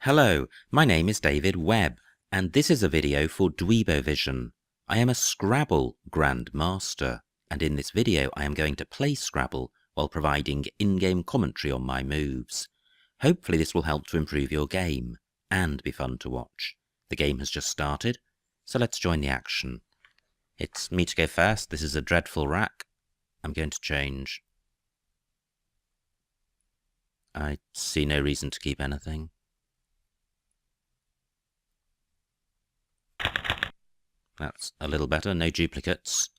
Hello, my name is David Webb, and this is a video for Dweebovision. I am a Scrabble grandmaster, and in this video I am going to play Scrabble while providing in-game commentary on my moves. Hopefully this will help to improve your game, and be fun to watch. The game has just started, so let's join the action. It's me to go first. This is a dreadful rack. I'm going to change. I see no reason to keep anything. That's a little better, no duplicates,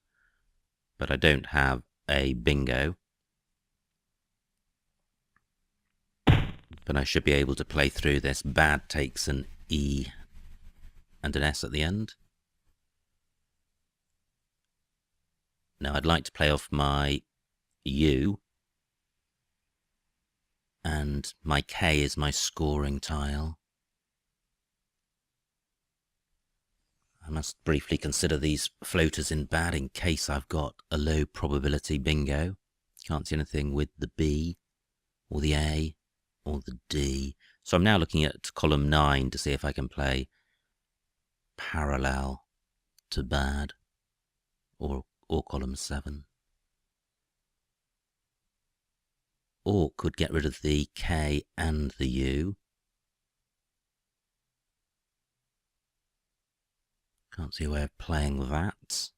but I don't have a bingo. But I should be able to play through this. Bad takes an E and an S at the end. Now I'd like to play off my U, and my K is my scoring tile. I must briefly consider these floaters in bad in case I've got a low probability bingo. Can't see anything with the B, or the A, or the D. So I'm now looking at column 9 to see if I can play parallel to bad, or column 7. Or could get rid of the K and the U. Can't see a way of playing that.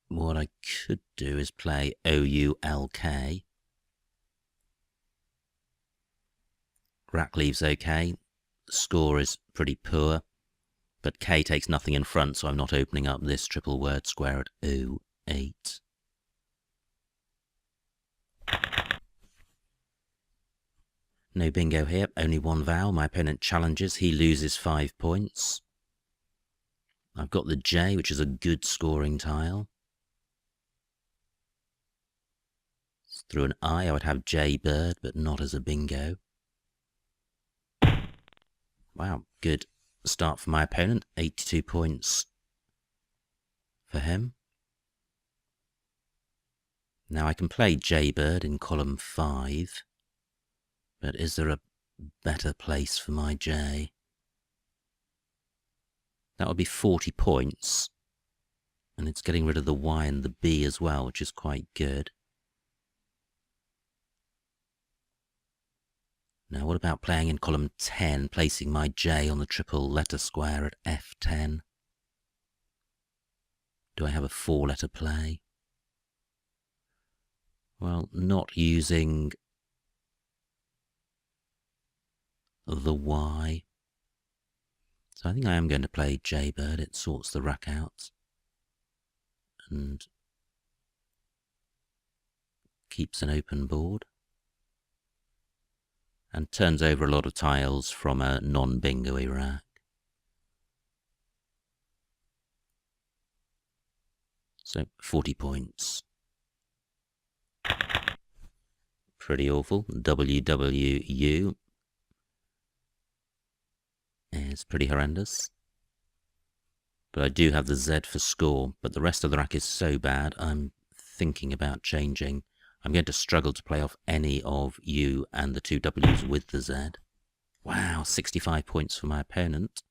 What I could do is play O-U-L-K. Rack leaves okay. Score is pretty poor. But K takes nothing in front, so I'm not opening up this triple word square at O8. No bingo here, only one vowel. My opponent challenges, he loses 5 points. I've got the J, which is a good scoring tile. Through an I would have J bird, but not as a bingo. Wow, good start for my opponent. 82 points for him. Now I can play J bird in column 5. But is there a better place for my J? That would be 40 points. And it's getting rid of the Y and the B as well, which is quite good. Now what about playing in column 10, placing my J on the triple letter square at F10? Do I have a 4-letter play? Well, not using the Y. So I think I am going to play J-bird. It sorts the rack out and keeps an open board and turns over a lot of tiles from a non-bingo-y rack. So 40 points. Pretty awful. WWU is pretty horrendous. But I do have the Z for score, but the rest of the rack is so bad I'm thinking about changing. I'm going to struggle to play off any of U and the 2 W's with the Z. Wow, 65 points for my opponent.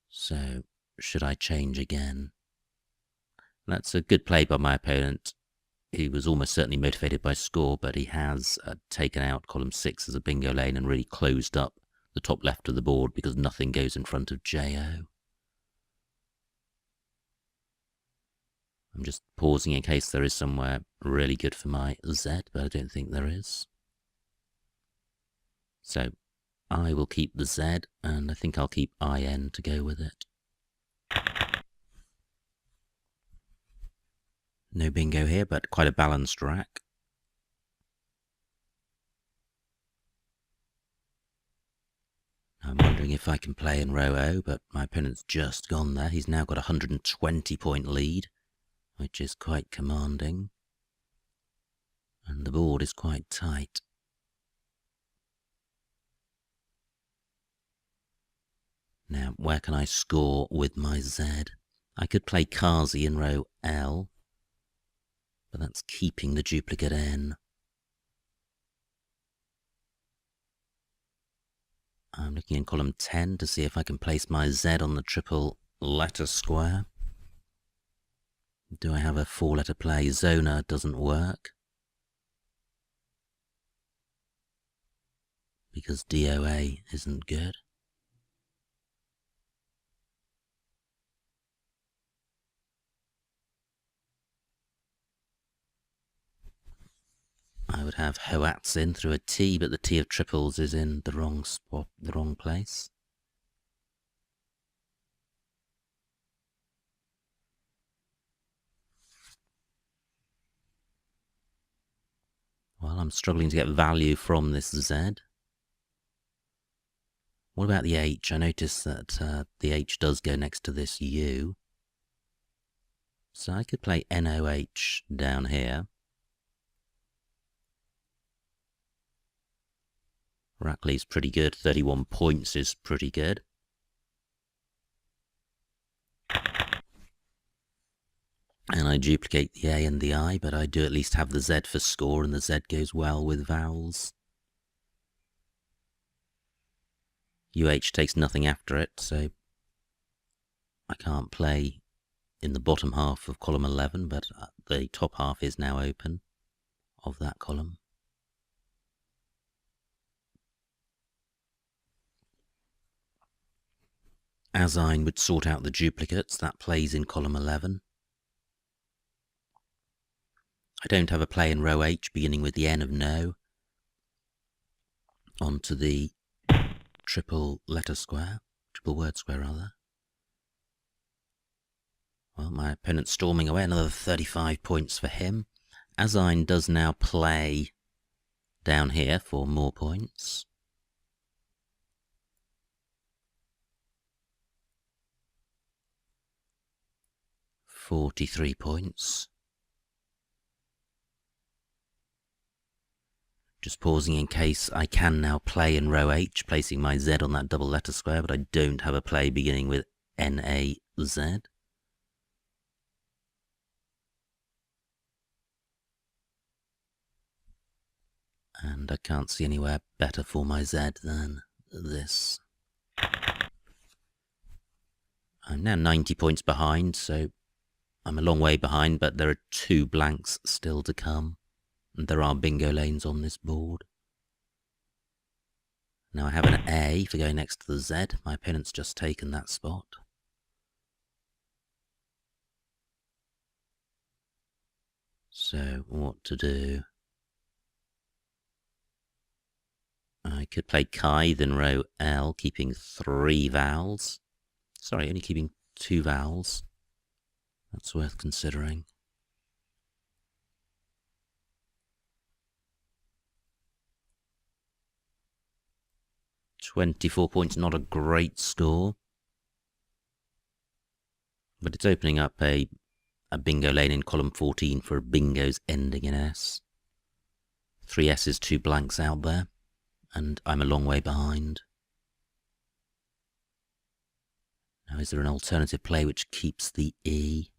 So, should I change again? That's a good play by my opponent. He was almost certainly motivated by score, but he has taken out column 6 as a bingo lane and really closed up the top left of the board because nothing goes in front of JO. I'm just pausing in case there is somewhere really good for my Z, but I don't think there is. So I will keep the Z, and I think I'll keep IN to go with it. No bingo here, but quite a balanced rack. I'm wondering if I can play in row O, but my opponent's just gone there. He's now got a 120-point lead, which is quite commanding. And the board is quite tight. Now, where can I score with my Z? I could play Kazi in row L, but that's keeping the duplicate N. looking in column 10 to see if I can place my Z on the triple letter square. Do I have a 4-letter play? Zoner doesn't work, because DOA isn't good. I would have Hoatzin through a T, but the T of triples is in the wrong spot, the wrong place. Well, I'm struggling to get value from this Z. What about the H? I notice that the H does go next to this U. So I could play NOH down here. Rackley's pretty good. 31 points is pretty good. And I duplicate the A and the I, but I do at least have the Z for score, and the Z goes well with vowels. UH takes nothing after it, so I can't play in the bottom half of column 11, but the top half is now open of that column. Azzzzz would sort out the duplicates. That plays in column 11. I don't have a play in row H beginning with the N of no onto the triple letter square, triple word square rather. Well, my opponent's storming away, another 35 points for him. Azzzzz does now play down here for more points. $43 points. Just pausing in case I can now play in row H, placing my Z on that double letter square, but I don't have a play beginning with NAZ. And I can't see anywhere better for my Z than this. I'm now 90 points behind, so I'm a long way behind, but there are 2 blanks still to come. And there are bingo lanes on this board. Now I have an A for going next to the Z. My opponent's just taken that spot. So what to do? I could play Kythe in row L, keeping 3 vowels. Sorry, only keeping 2 vowels. That's worth considering. $24 points, not a great score. But it's opening up a bingo lane in column 14 for bingos ending in S. 3 S's, 2 blanks out there. And I'm a long way behind. Now, is there an alternative play which keeps the E?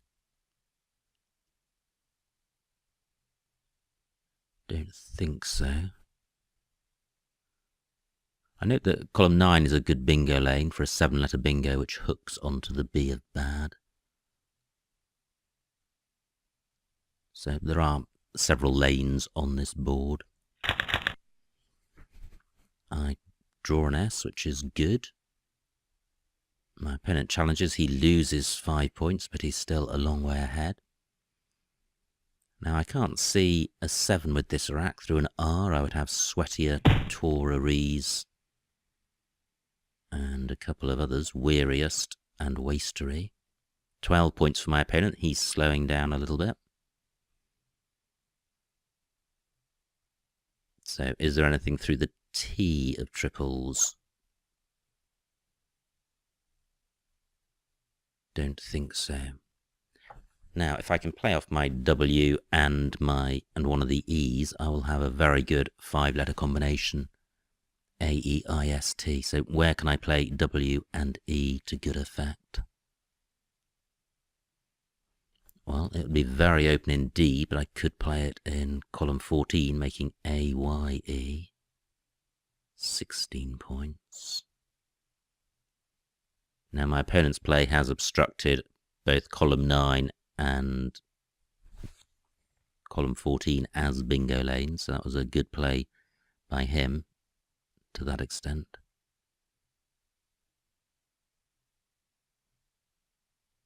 Don't think so. I note that column 9 is a good bingo lane for a 7-letter bingo which hooks onto the B of bad. So there are several lanes on this board. I draw an S, which is good. My opponent challenges. He loses 5 points, but he's still a long way ahead. Now I can't see a 7 with this rack. Through an R, I would have Sweatier, Toreries, and a couple of others, Weariest and Wastery. 12 points for my opponent. He's slowing down a little bit. So is there anything through the T of triples? Don't think so. Now, if I can play off my W and one of the E's, I will have a very good 5-letter combination. A-E-I-S-T. So where can I play W and E to good effect? Well, it would be very open in D, but I could play it in column 14, making A-Y-E. 16 points. Now my opponent's play has obstructed both column 9 and column 14 as bingo lanes, so that was a good play by him to that extent.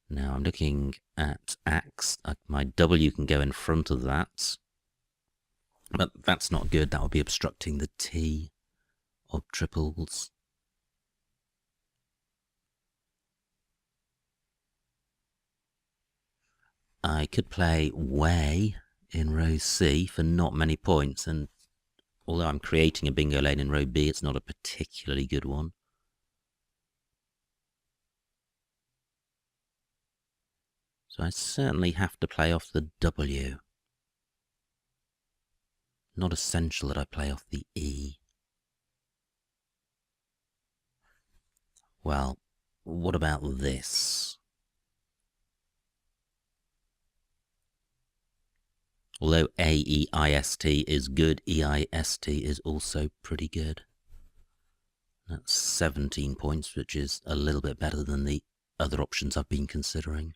Now I'm looking at axe. My W can go in front of that, but that's not good. That would be obstructing the T of triples. I could play way in row C for not many points, and although I'm creating a bingo lane in row B, it's not a particularly good one. So I certainly have to play off the W. Not essential that I play off the E. Well, what about this? Although AEIST is good, EIST is also pretty good. That's 17 points, which is a little bit better than the other options I've been considering.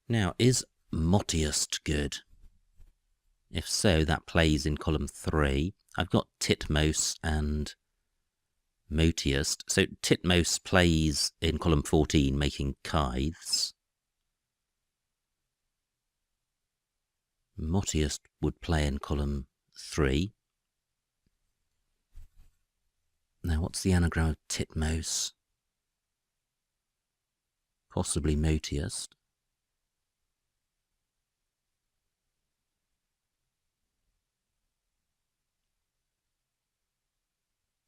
Now, is Mottiest good? If so, that plays in column 3. I've got Titmost and Motiest. So Titmost plays in column 14, making Kythes. Mottiest would play in column 3. Now, what's the anagram of Titmost? Possibly Motiest.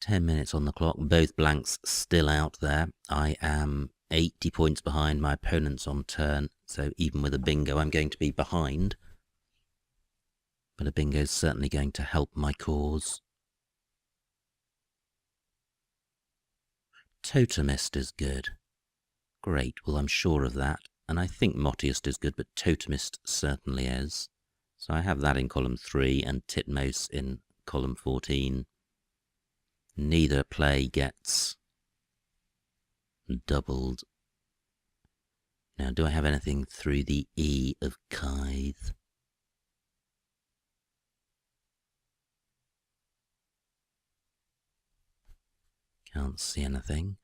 "10 minutes on the clock, both blanks still out there. I am 80 points behind, my opponent's on turn, so even with a bingo I'm going to be behind. But a bingo is certainly going to help my cause. Totemist is good. Great, well I'm sure of that. And I think Mottiest is good, but Totemist certainly is. So I have that in column 3 and Titmost in column 14. Neither play gets doubled. Now, do I have anything through the E of Kythe? Can't see anything.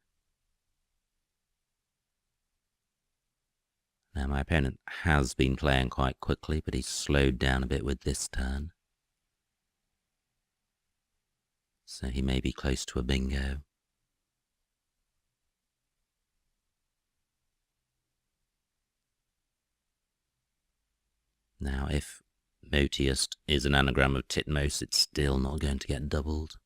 Now, my opponent has been playing quite quickly, but he's slowed down a bit with this turn. So he may be close to a bingo. Now, if Motiest is an anagram of Titmost, it's still not going to get doubled.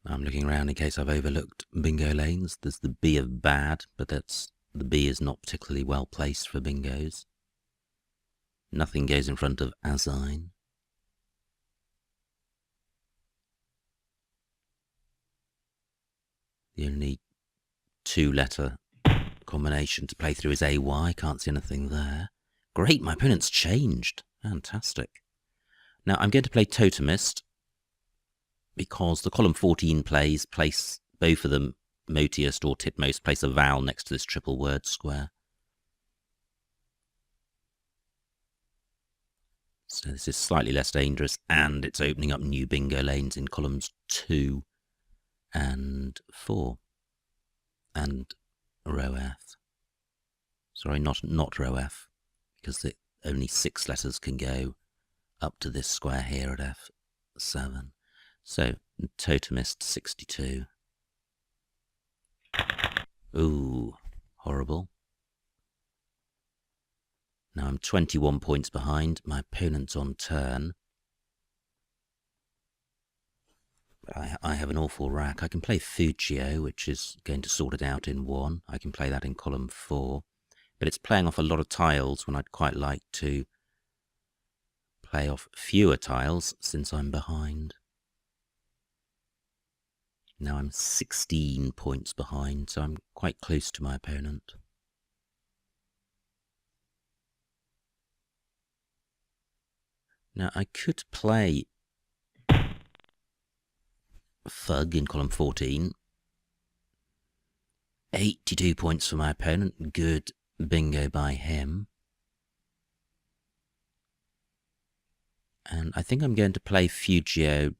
I'm looking around in case I've overlooked bingo lanes. There's the B of bad, but the B is not particularly well placed for bingos. Nothing goes in front of azzzzz. The only 2-letter combination to play through is AY. Can't see anything there. Great, my opponent's changed. Fantastic. Now I'm going to play Totemist, because the column 14 plays place both of them, Motiest or Titmost, place a vowel next to this triple word square. So this is slightly less dangerous, and it's opening up new bingo lanes in columns 2 and 4 and row F. Sorry, not row F, because only 6 letters can go up to this square here at F7. So, Totemist 62. Ooh, horrible. Now I'm 21 points behind. My opponent's on turn. I have an awful rack. I can play Fuccio, which is going to sort it out in 1. I can play that in column 4. But it's playing off a lot of tiles when I'd quite like to play off fewer tiles since I'm behind. Now I'm 16 points behind, so I'm quite close to my opponent. Now, I could play Thug in column 14. 82 points for my opponent. Good bingo by him. And I think I'm going to play Fugio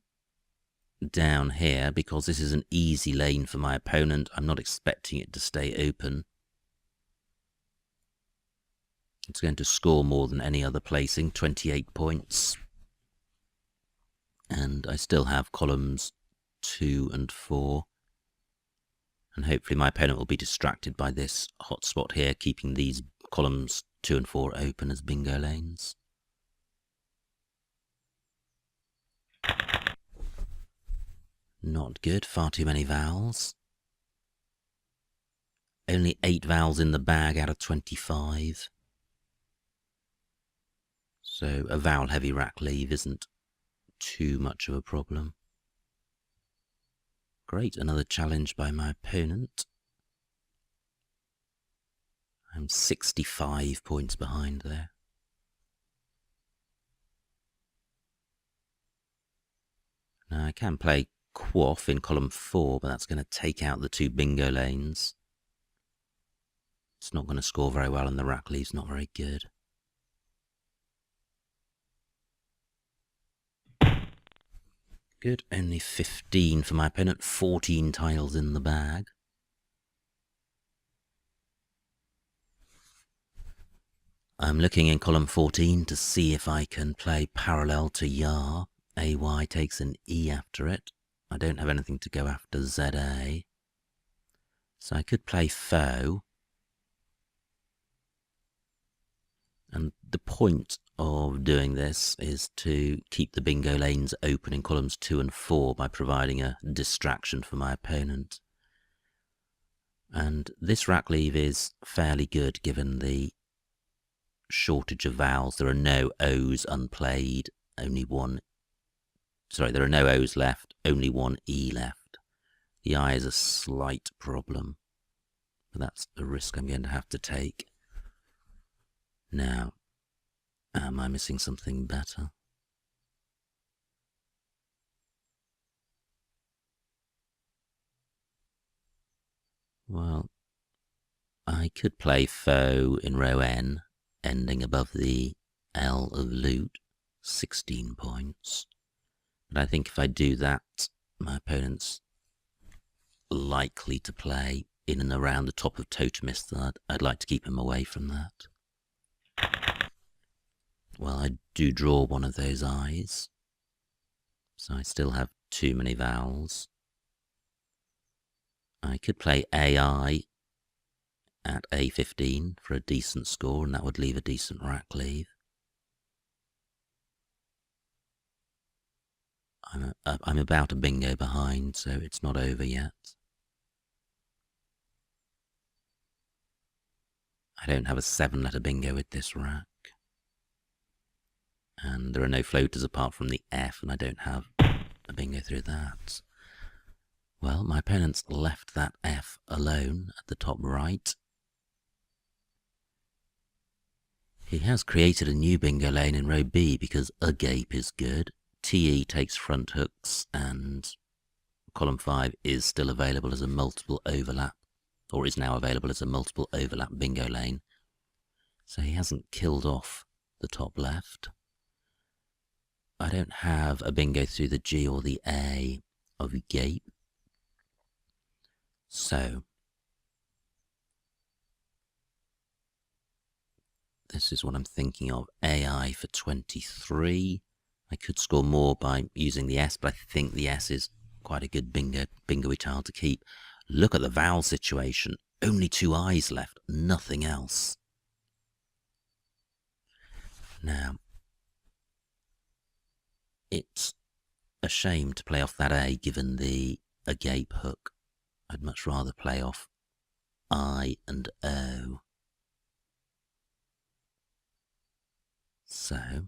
down here because this is an easy lane for my opponent. I'm not expecting it to stay open. It's going to score more than any other placing, 28 points. And I still have columns 2 and 4. And hopefully my opponent will be distracted by this hotspot here, keeping these columns 2 and 4 open as bingo lanes. Not good, far too many vowels. Only 8 vowels in the bag out of 25. So a vowel-heavy rack leave isn't too much of a problem. Great, another challenge by my opponent. I'm 65 points behind there. Now I can play Quaff in column 4, but that's going to take out the 2 bingo lanes. It's not going to score very well, and the rack leave's not very good. Good, only 15 for my opponent, 14 tiles in the bag. I'm looking in column 14 to see if I can play parallel to Yar. AY takes an E after it. I don't have anything to go after ZA. So I could play Foe. And the point of doing this is to keep the bingo lanes open in columns 2 and 4 by providing a distraction for my opponent. And this rack leave is fairly good given the shortage of vowels. There are no O's unplayed, only one. Sorry, there are no O's left, only one E left. The I is a slight problem, but that's a risk I'm going to have to take. Now, am I missing something better? Well, I could play Foe in row N, ending above the L of loot, 16 points. But I think if I do that, my opponent's likely to play in and around the top of Totemist. I'd like to keep him away from that. Well, I do draw one of those I's, so I still have too many vowels. I could play AI at A15 for a decent score, and that would leave a decent rack leave. I'm about a bingo behind, so it's not over yet. I don't have a 7-letter bingo with this rack. And there are no floaters apart from the F, and I don't have a bingo through that. Well, my opponent's left that F alone at the top right. He has created a new bingo lane in row B because agape is good. TE takes front hooks, and column 5 is still available as a multiple overlap, or is now available as a multiple overlap bingo lane. So he hasn't killed off the top left. I don't have a bingo through the G or the A of gape. So this is what I'm thinking of. AI for 23. I could score more by using the S, but I think the S is quite a good bingo-y tile to keep. Look at the vowel situation. Only 2 I's left, nothing else. Now, it's a shame to play off that A given the agape hook. I'd much rather play off I and O. So,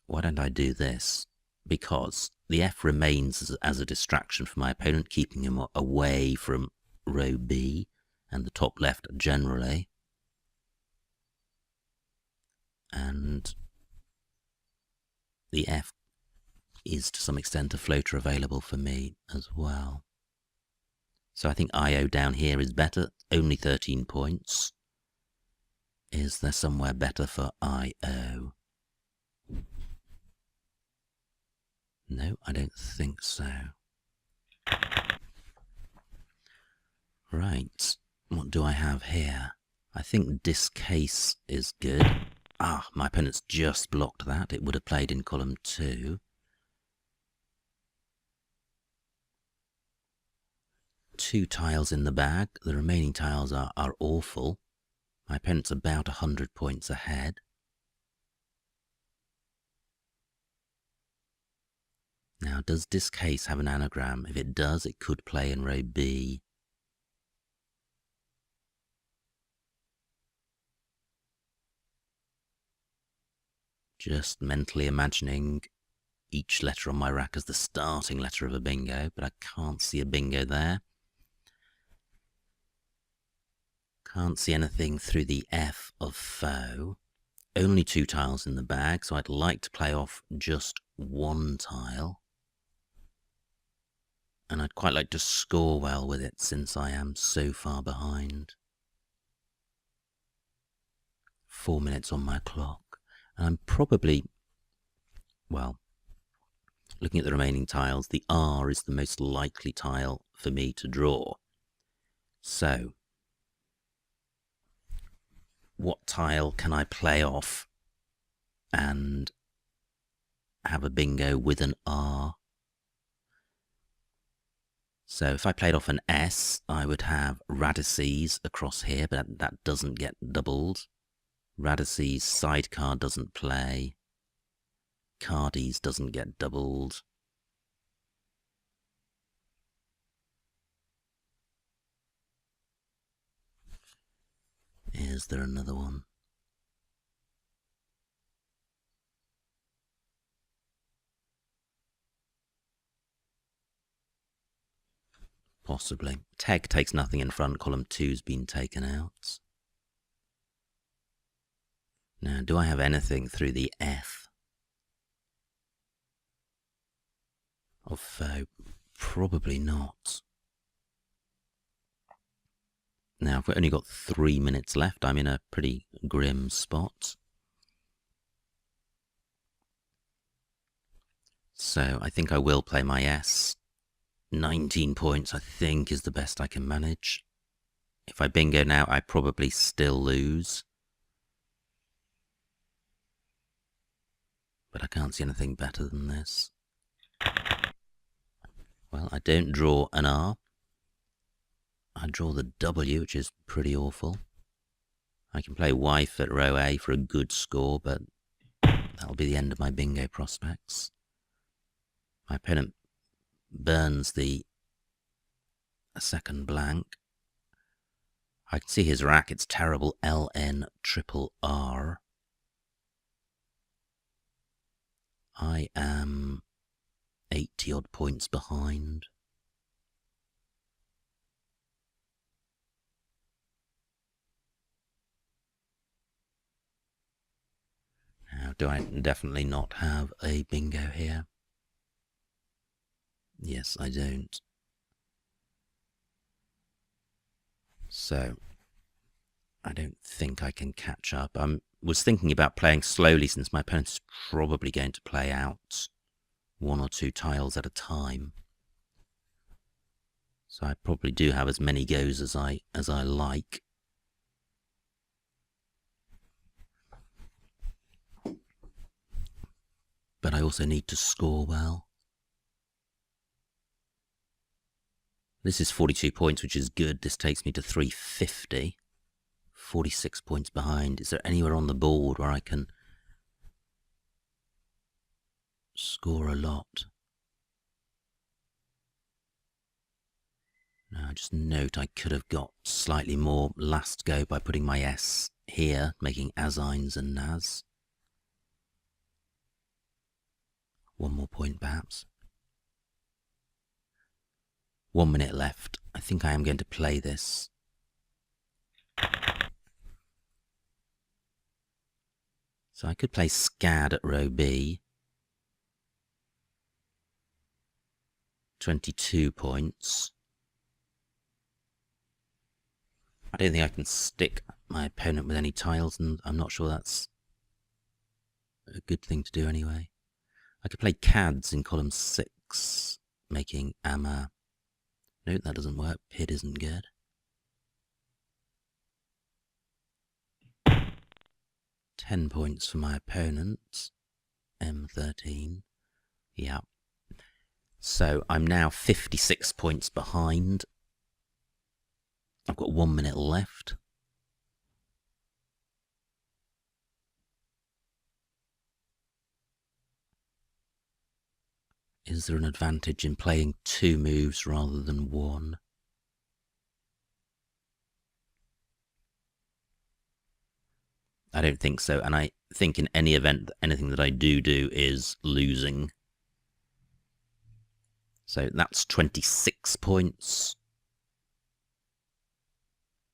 why don't I do this? Because the F remains as a distraction for my opponent, keeping him away from row B and the top left generally. And the F is to some extent a floater available for me as well. So I think IO down here is better, only 13 points. Is there somewhere better for IO? No, I don't think so. Right, what do I have here? I think discase is good. Ah, my opponent's just blocked that. It would have played in column 2. Two tiles in the bag. The remaining tiles are awful. My opponent's about 100 points ahead. Now, does discase have an anagram? If it does, it could play in row B. Just mentally imagining each letter on my rack as the starting letter of a bingo, but I can't see a bingo there. Can't see anything through the F of foe. Only 2 tiles in the bag, so I'd like to play off just 1 tile. And I'd quite like to score well with it since I am so far behind. 4 minutes on my clock. And I'm probably, well, looking at the remaining tiles, the R is the most likely tile for me to draw. So, what tile can I play off and have a bingo with an R? So if I played off an S, I would have radices across here, but that doesn't get doubled. Radices sidecar doesn't play. Cardies doesn't get doubled. Is there another one? Possibly. Teg takes nothing in front, column 2's been taken out. Now, do I have anything through the F of foe? Probably not. Now, I've only got 3 minutes left. I'm in a pretty grim spot. So I think I will play my S. 19 points, I think, is the best I can manage. If I bingo now, I probably still lose. But I can't see anything better than this. Well, I don't draw an R. I draw the W, which is pretty awful. I can play wife at row A for a good score, but that'll be the end of my bingo prospects. My opponent burns the second blank. I can see his rack, it's terrible, LN triple R. I am 80 odd points behind. Now, do I definitely not have a bingo here? Yes, I don't. So, I don't think I can catch up. I was thinking about playing slowly since my opponent's probably going to play out 1 or 2 tiles at a time. So I probably do have as many goes as I like. But I also need to score well. This is 42 points, which is good. This takes me to 350. 46 points behind. Is there anywhere on the board where I can score a lot? Now, just note I could have got slightly more last go by putting my S here, making azzzzz and naz. 1 more point, perhaps. 1 minute left. I think I am going to play this. So I could play scad at row B. 22 points. I don't think I can stick my opponent with any tiles, and I'm not sure that's a good thing to do anyway. I could play cads in column 6, making Amma. No, that doesn't work. Pid isn't good. £10 points for my opponent. M13. Yeah. So I'm now 56 points behind. I've got 1 minute left. Is there an advantage in playing 2 moves rather than 1? I don't think so, and I think in any event, anything that I do is losing. So that's 26 points.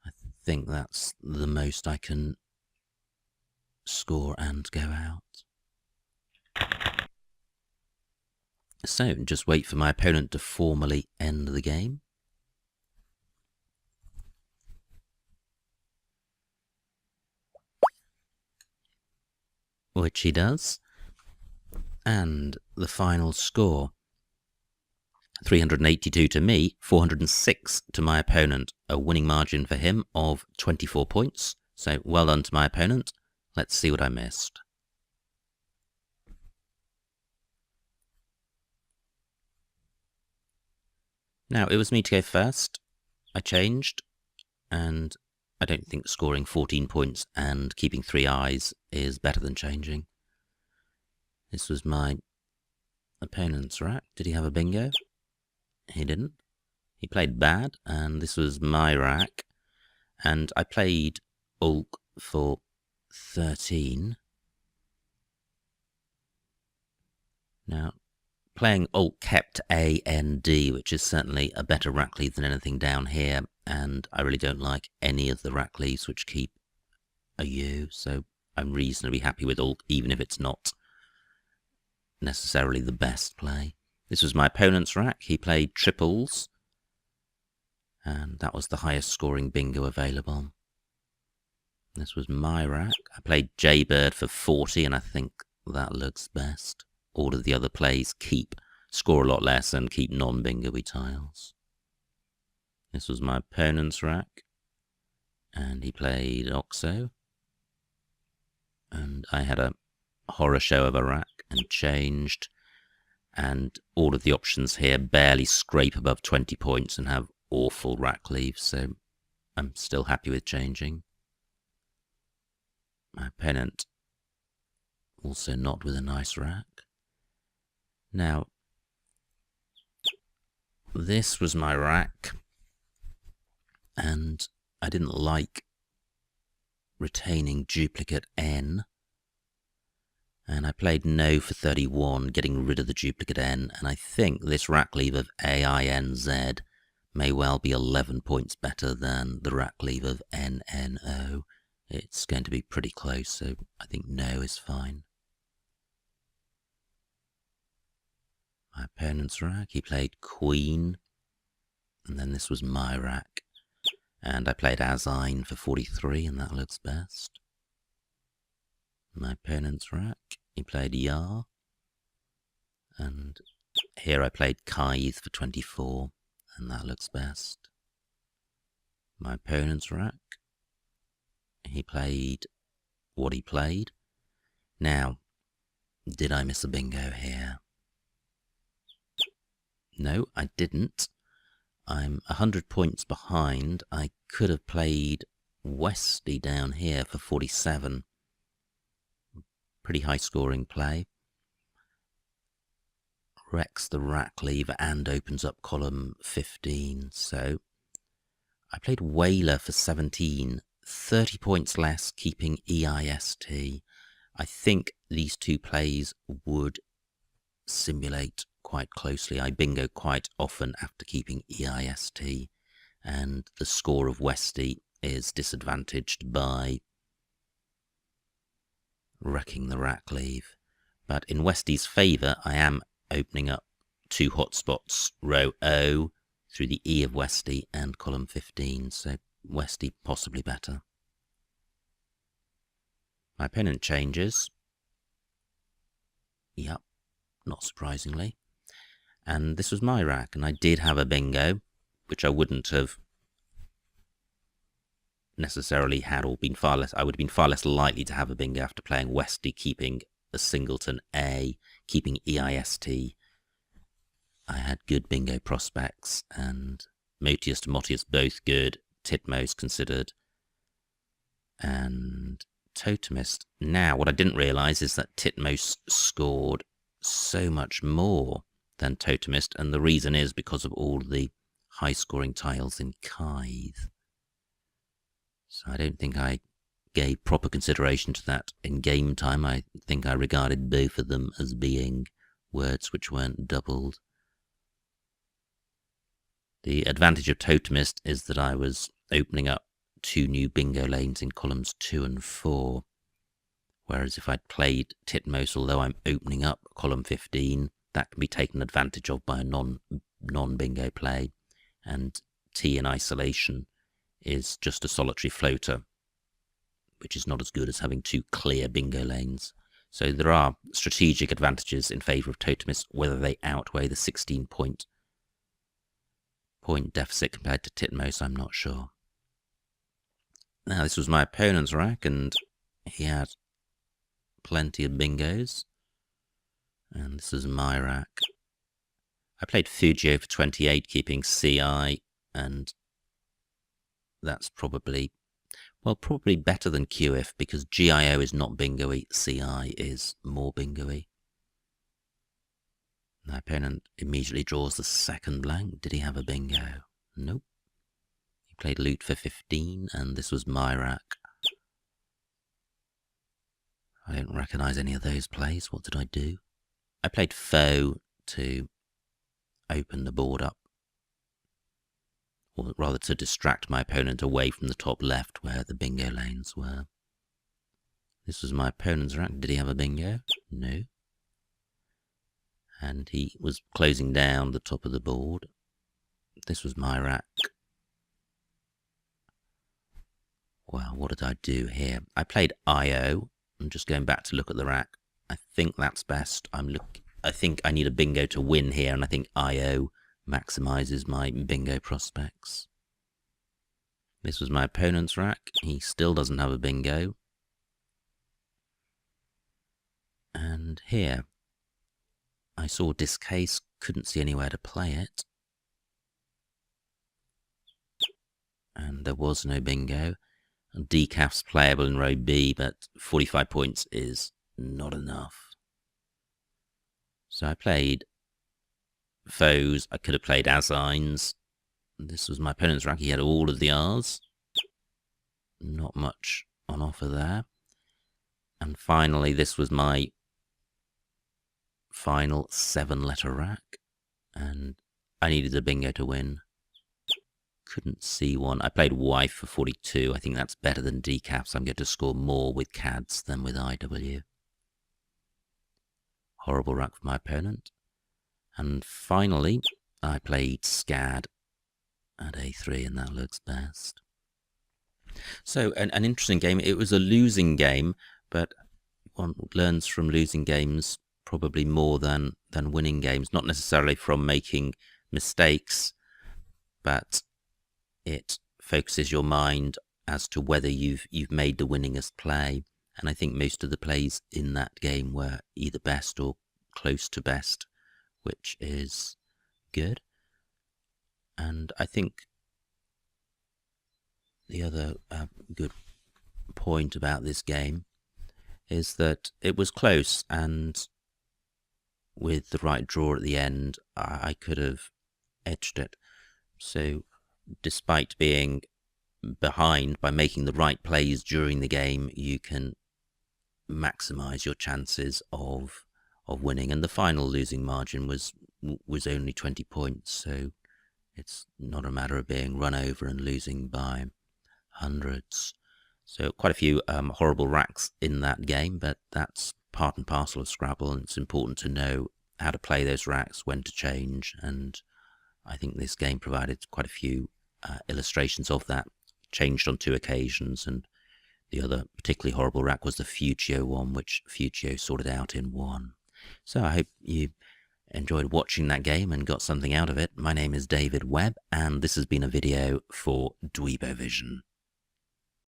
I think that's the most I can score and go out. So, just wait for my opponent to formally end the game. Which he does. And the final score, 382 to me, 406 to my opponent. A winning margin for him of 24 points. So, well done to my opponent. Let's see what I missed. Now, it was me to go first. I changed, and I don't think scoring 14 points and keeping 3 eyes is better than changing. This was my opponent's rack. Did he have a bingo? He didn't. He played bad, and this was my rack. And I played Ulk for 13. Now, playing Ulk kept A, N, D, which is certainly a better rack leave than anything down here, and I really don't like any of the rack leaves which keep a U, so I'm reasonably happy with Ulk, even if it's not necessarily the best play. This was my opponent's rack. He played triples, and that was the highest scoring bingo available. This was my rack. I played Jaybird for 40, and I think that looks best. All of the other plays score a lot less and keep non-bingo-y tiles. This was my opponent's rack, and he played Oxo. And I had a horror show of a rack and changed, and all of the options here barely scrape above 20 points and have awful rack leaves, so I'm still happy with changing. My opponent also not with a nice rack. Now, this was my rack, and I didn't like retaining duplicate N, and I played no for 31, getting rid of the duplicate N, and I think this rack leave of AINZ may well be 11 points better than the rack leave of NNO. It's going to be pretty close, so I think no is fine. My opponent's rack, he played Queen, and then this was my rack, and I played azzzzz for 43, and that looks best. My opponent's rack, he played Yar, and here I played Kaith for 24, and that looks best. My opponent's rack, he played what he played. Now, did I miss a bingo here? No, I didn't. I'm 100 points behind. I could have played Westy down here for 47. Pretty high scoring play. Wrecks the rack leave and opens up column 15. So I played Whaler for 17. 30 points less, keeping EIST. I think these two plays would simulate quite closely. I bingo quite often after keeping EIST, and the score of Westy is disadvantaged by wrecking the rack leave. But in Westy's favour, I am opening up two hotspots, row O through the E of Westy and column 15, so Westy possibly better. My opponent changes. Yep, not surprisingly. And this was my rack, and I did have a bingo, which I wouldn't have necessarily had, or been far less. I would have been far less likely to have a bingo after playing Westy, keeping a singleton A, keeping EIST. I had good bingo prospects, and Motius to Motius both good, Titmost considered, and Totemist. Now, what I didn't realise is that Titmost scored so much more than Totemist, and the reason is because of all the high-scoring tiles in Kythe. So I don't think I gave proper consideration to that in game time. I think I regarded both of them as being words which weren't doubled. The advantage of Totemist is that I was opening up 2 new bingo lanes in columns 2 and 4, whereas if I'd played Titmost, although I'm opening up column 15, that can be taken advantage of by a non-bingo play, and T in isolation is just a solitary floater, which is not as good as having 2 clear bingo lanes. So there are strategic advantages in favour of Totemist. Whether they outweigh the 16-point deficit compared to Titmost, I'm not sure. Now, this was my opponent's rack, and he had plenty of bingos. And this is my rack. I played Fugio for 28, keeping CI, and that's probably better than QF, because GIO is not bingo-y, CI is more bingo-y. My opponent immediately draws the second blank. Did he have a bingo? Nope. He played Loot for 15, and this was my rack. I don't recognise any of those plays. What did I do? I played Foe to open the board up, or rather to distract my opponent away from the top left where the bingo lanes were. This was my opponent's rack. Did he have a bingo? No. And he was closing down the top of the board. This was my rack. Well, what did I do here? I played IO. I'm just going back to look at the rack. I think that's best. I think I need a bingo to win here, and I think IO maximises my bingo prospects. This was my opponent's rack. He still doesn't have a bingo. And here, I saw Discase, couldn't see anywhere to play it. And there was no bingo. And Decaf's playable in row B, but 45 points is not enough. So I played Foes. I could have played azzzzz. This was my opponent's rack. He had all of the R's. Not much on offer there. And finally, this was my final 7-letter rack, and I needed a bingo to win. Couldn't see one. I played Wife for 42. I think that's better than Decaf, so I'm going to score more with CADS than with IW. Horrible rack for my opponent. And finally, I played SCAD at A3, and that looks best. So, an interesting game. It was a losing game, but one learns from losing games probably more than winning games. Not necessarily from making mistakes, but it focuses your mind as to whether you've made the winningest play. And I think most of the plays in that game were either best or close to best, which is good. And I think the other good point about this game is that it was close, and with the right draw at the end, I could have edged it. So despite being behind, by making the right plays during the game, you can maximise your chances of winning. And the final losing margin was only 20 points, so it's not a matter of being run over and losing by hundreds. So quite a few horrible racks in that game, but that's part and parcel of Scrabble, and it's important to know how to play those racks, when to change, and I think this game provided quite a few illustrations of that. Changed on 2 occasions, and the other particularly horrible rack was the Fugio one, which Fugio sorted out in 1. So I hope you enjoyed watching that game and got something out of it. My name is David Webb, and this has been a video for Dweebovision.